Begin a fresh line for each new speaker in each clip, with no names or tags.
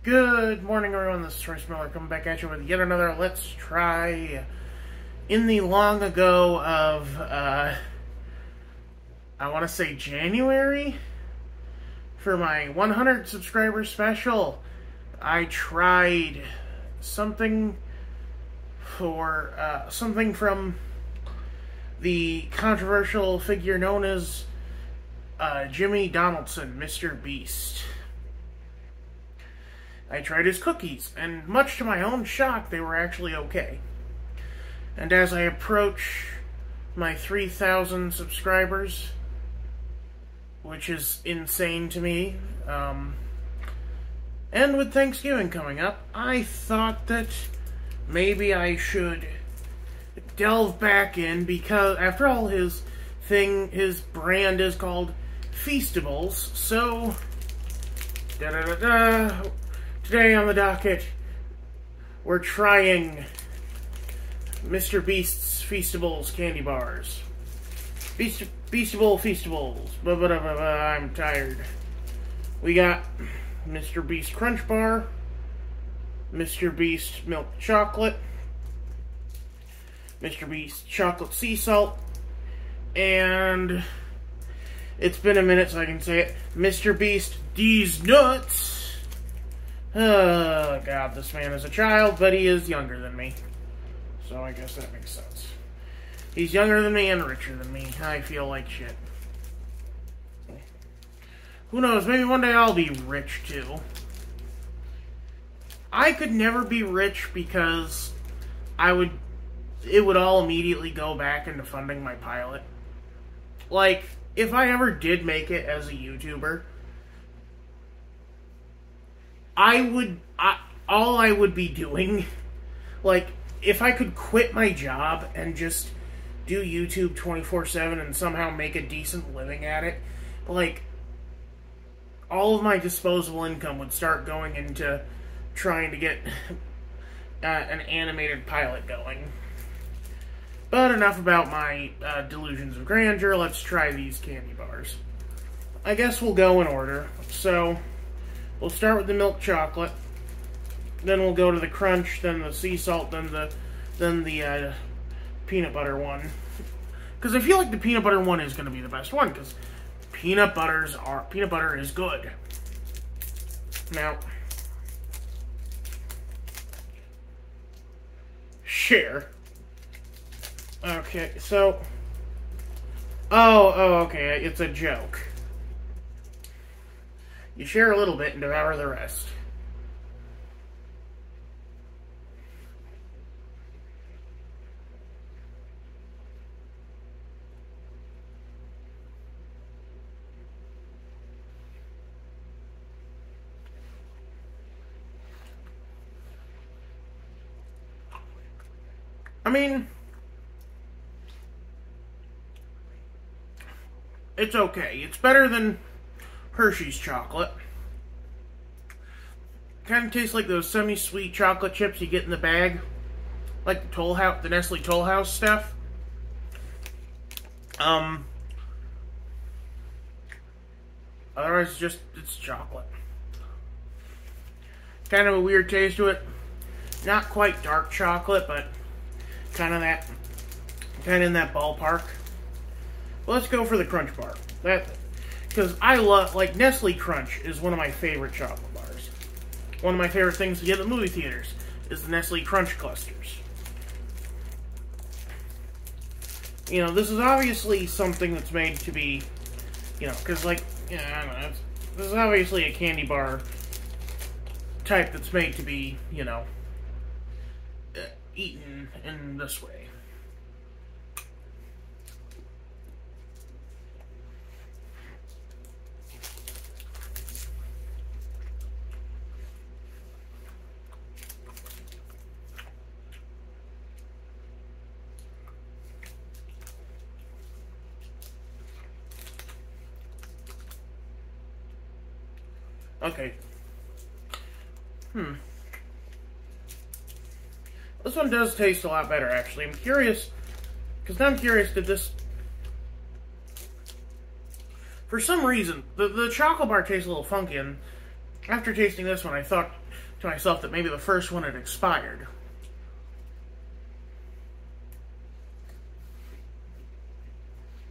Good morning, everyone. This is Royce coming back at you with yet another Let's Try. In the long ago of, I want to say January, for my 100 subscriber special, I tried something from the controversial figure known as Jimmy Donaldson, Mr. Beast. I tried his cookies, and much to my own shock, they were actually okay. And as I approach my 3,000 subscribers, which is insane to me, and with Thanksgiving coming up, I thought that maybe I should delve back in, because after all, his brand is called Feastables, so today on the docket, we're trying Mr. Beast's Feastables candy bars. Beastables Feastables. I'm tired. We got Mr. Beast Crunch Bar, Mr. Beast Milk Chocolate, Mr. Beast Chocolate Sea Salt, and it's been a minute so I can say it, Mr. Beast Deez Nuts. Oh, God, this man is a child, but he is younger than me. So I guess that makes sense. He's younger than me and richer than me. I feel like shit. Who knows, maybe one day I'll be rich, too. I could never be rich because it would all immediately go back into funding my pilot. Like, if I ever did make it as a YouTuber, all I would be doing, like, if I could quit my job and just do YouTube 24/7 and somehow make a decent living at it, like, all of my disposable income would start going into trying to get an animated pilot going. But enough about my delusions of grandeur. Let's try these candy bars. I guess we'll go in order. So we'll start with the milk chocolate, then we'll go to the crunch, then the sea salt, then the peanut butter one. Because I feel like the peanut butter one is going to be the best one, because peanut butter is good. Now, share. Okay, so, okay, it's a joke. You share a little bit and devour the rest. I mean, it's okay. It's better than Hershey's chocolate. Kind of tastes like those semi-sweet chocolate chips you get in the bag, like the Nestle Toll House stuff. Otherwise, it's chocolate. Kind of a weird taste to it. Not quite dark chocolate, but kind of in that ballpark. Well, let's go for the Crunch Bar. Because I love, like, Nestle Crunch is one of my favorite chocolate bars. One of my favorite things to get at movie theaters is the Nestle Crunch clusters. You know, this is obviously something that's made to be, you know, because, like, yeah, I don't know, this is obviously a candy bar type that's made to be, you know, eaten in this way. Okay. This one does taste a lot better, actually. I'm curious, because now I'm curious, did this... For some reason, the chocolate bar tastes a little funky, and after tasting this one, I thought to myself that maybe the first one had expired.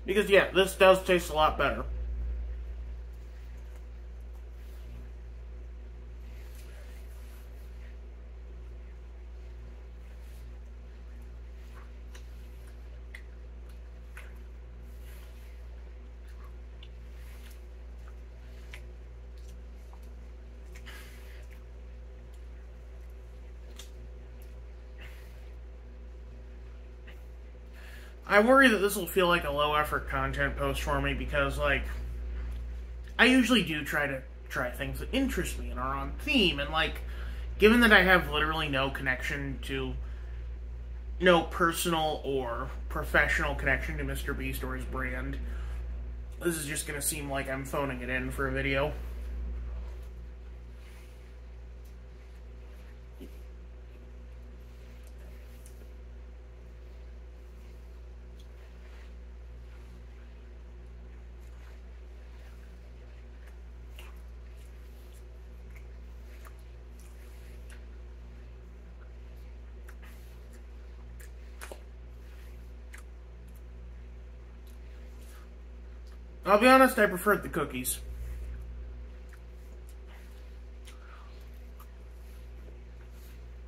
Because, yeah, this does taste a lot better. I worry that this will feel like a low-effort content post for me because, like, I usually do try things that interest me and are on theme, and, like, given that I have literally no personal or professional connection to Mr. Beast or his brand, this is just going to seem like I'm phoning it in for a video. I'll be honest, I preferred the cookies.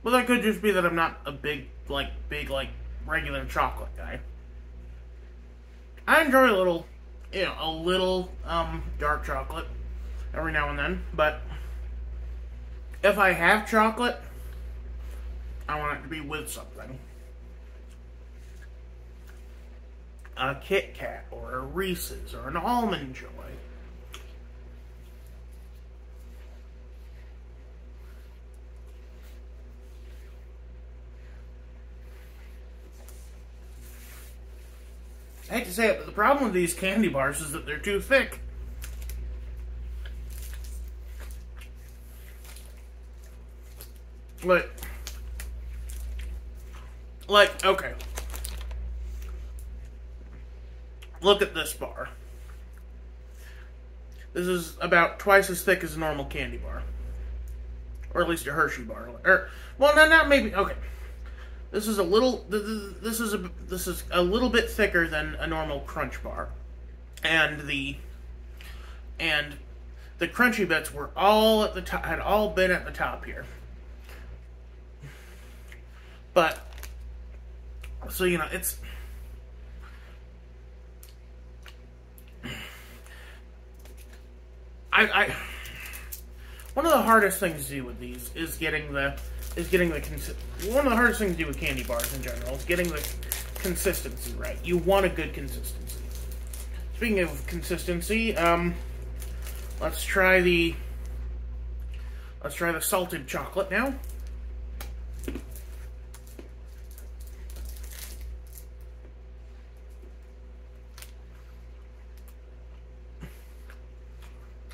But that could just be that I'm not a big, regular chocolate guy. I enjoy a little dark chocolate every now and then, but if I have chocolate, I want it to be with something. A Kit Kat, or a Reese's, or an Almond Joy. I hate to say it, but the problem with these candy bars is that they're too thick. Okay. Look at this bar. This is about twice as thick as a normal candy bar. Or at least a Hershey bar. Not maybe. Okay. This is a little bit thicker than a normal Crunch bar. And the crunchy bits were all at the top, had all been at the top here. But so it's one of the hardest things to do with these is one of the hardest things to do with candy bars in general is getting the consistency right. You want a good consistency. Speaking of consistency, let's try the salted chocolate now.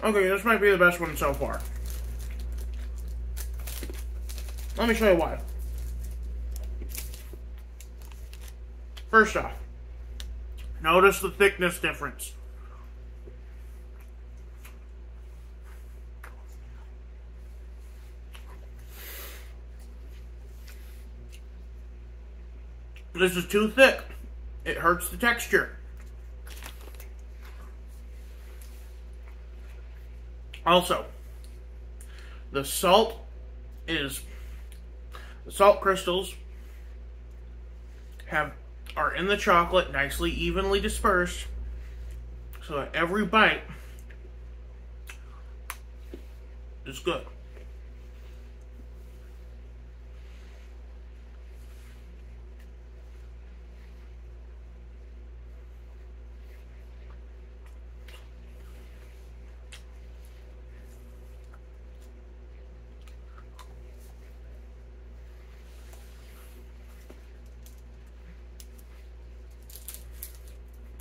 Okay, this might be the best one so far. Let me show you why. First off, notice the thickness difference. This is too thick. It hurts the texture. Also, the salt crystals are in the chocolate, nicely evenly dispersed, so that every bite is good.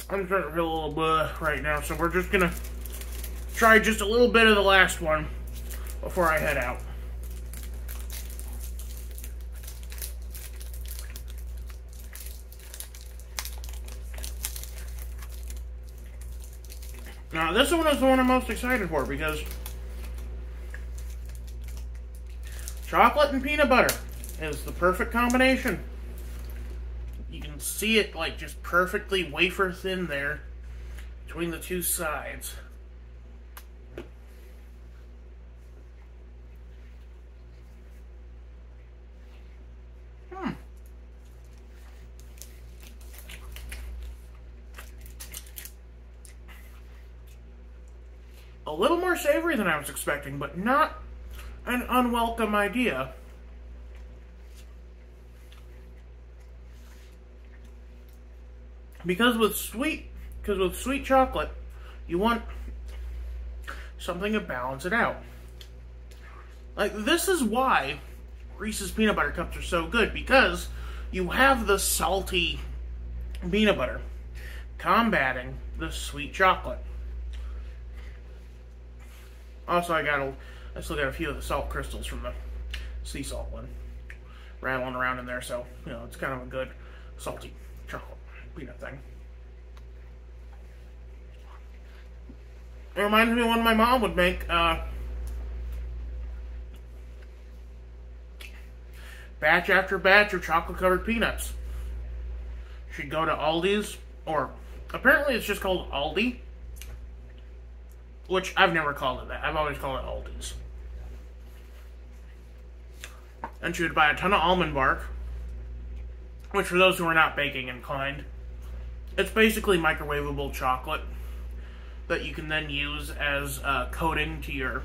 I'm starting to feel a little blah right now, so we're just gonna try just a little bit of the last one before I head out. Now, this one is the one I'm most excited for because Chocolate and peanut butter is the perfect combination. You can see it like just perfectly wafer thin there between the two sides. A little more savory than I was expecting, but not an unwelcome idea. Because with sweet chocolate, you want something to balance it out. Like, this is why Reese's peanut butter cups are so good, because you have the salty peanut butter combating the sweet chocolate. Also, I still got a few of the salt crystals from the sea salt one rattling around in there, so, you know, it's kind of a good salty chocolate peanut thing. It reminds me of when my mom would make batch after batch of chocolate-covered peanuts. She'd go to Aldi's, or apparently it's just called Aldi, which I've never called it that. I've always called it Aldi's. And she would buy a ton of almond bark, which for those who are not baking inclined, it's basically microwavable chocolate that you can then use as coating to your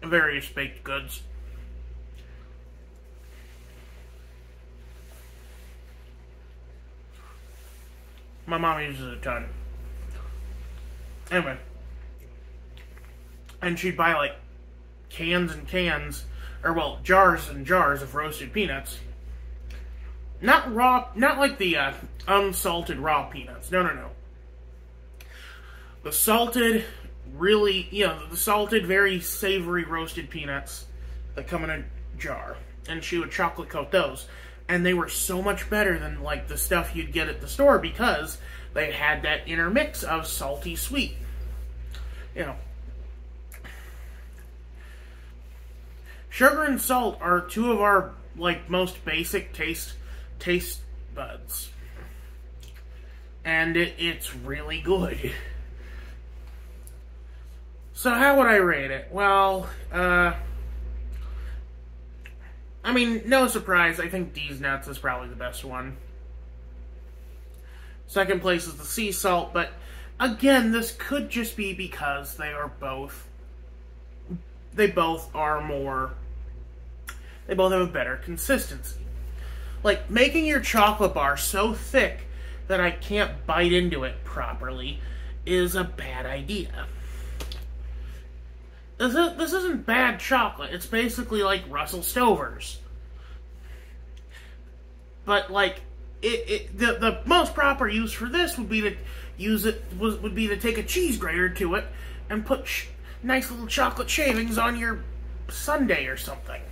various baked goods. My mom uses it a ton. Anyway. And she'd buy, like, cans and cans, or, well, jars and jars of roasted peanuts. Not raw, not like the unsalted raw peanuts. No, no, no. The salted, really, the salted, very savory roasted peanuts that come in a jar. And she would chocolate coat those. And they were so much better than, like, the stuff you'd get at the store because they had that intermix of salty sweet. You know. Sugar and salt are two of our, like, most basic taste buds. And it's really good. So how would I rate it? Well, I mean, no surprise, I think Deez Nutz is probably the best one. Second place is the sea salt, but again, this could just be because they both have a better consistency. Like, making your chocolate bar so thick that I can't bite into it properly is a bad idea. This isn't bad chocolate. It's basically like Russell Stover's. But, like, the most proper use for this would be to take a cheese grater to it and put nice little chocolate shavings on your sundae or something.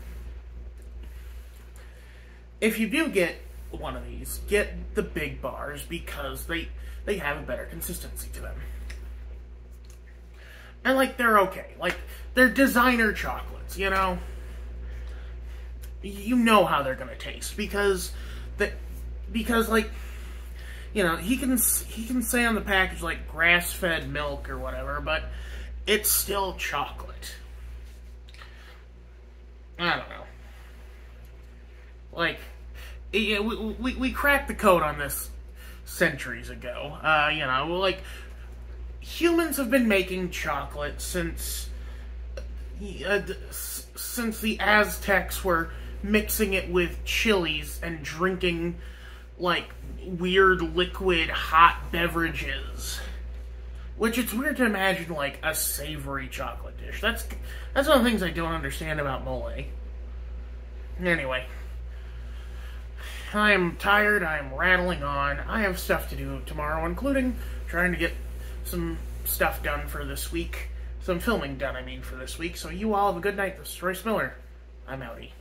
If you do get one of these, get the big bars because they have a better consistency to them. And, like, they're okay. Like, they're designer chocolates, you know? You know how they're gonna taste because, like, you know, he can say on the package, like, grass-fed milk or whatever, but it's still chocolate. I don't know. Like, we cracked the code on this centuries ago. You know, like, humans have been making chocolate since the Aztecs were mixing it with chilies and drinking, like, weird liquid hot beverages. Which it's weird to imagine, like, a savory chocolate dish. That's one of the things I don't understand about mole. Anyway. I am tired, I am rattling on. I have stuff to do tomorrow, including trying to get some stuff done for this week. Some filming done, I mean, for this week. So you all have a good night. This is Royce Miller. I'm outie.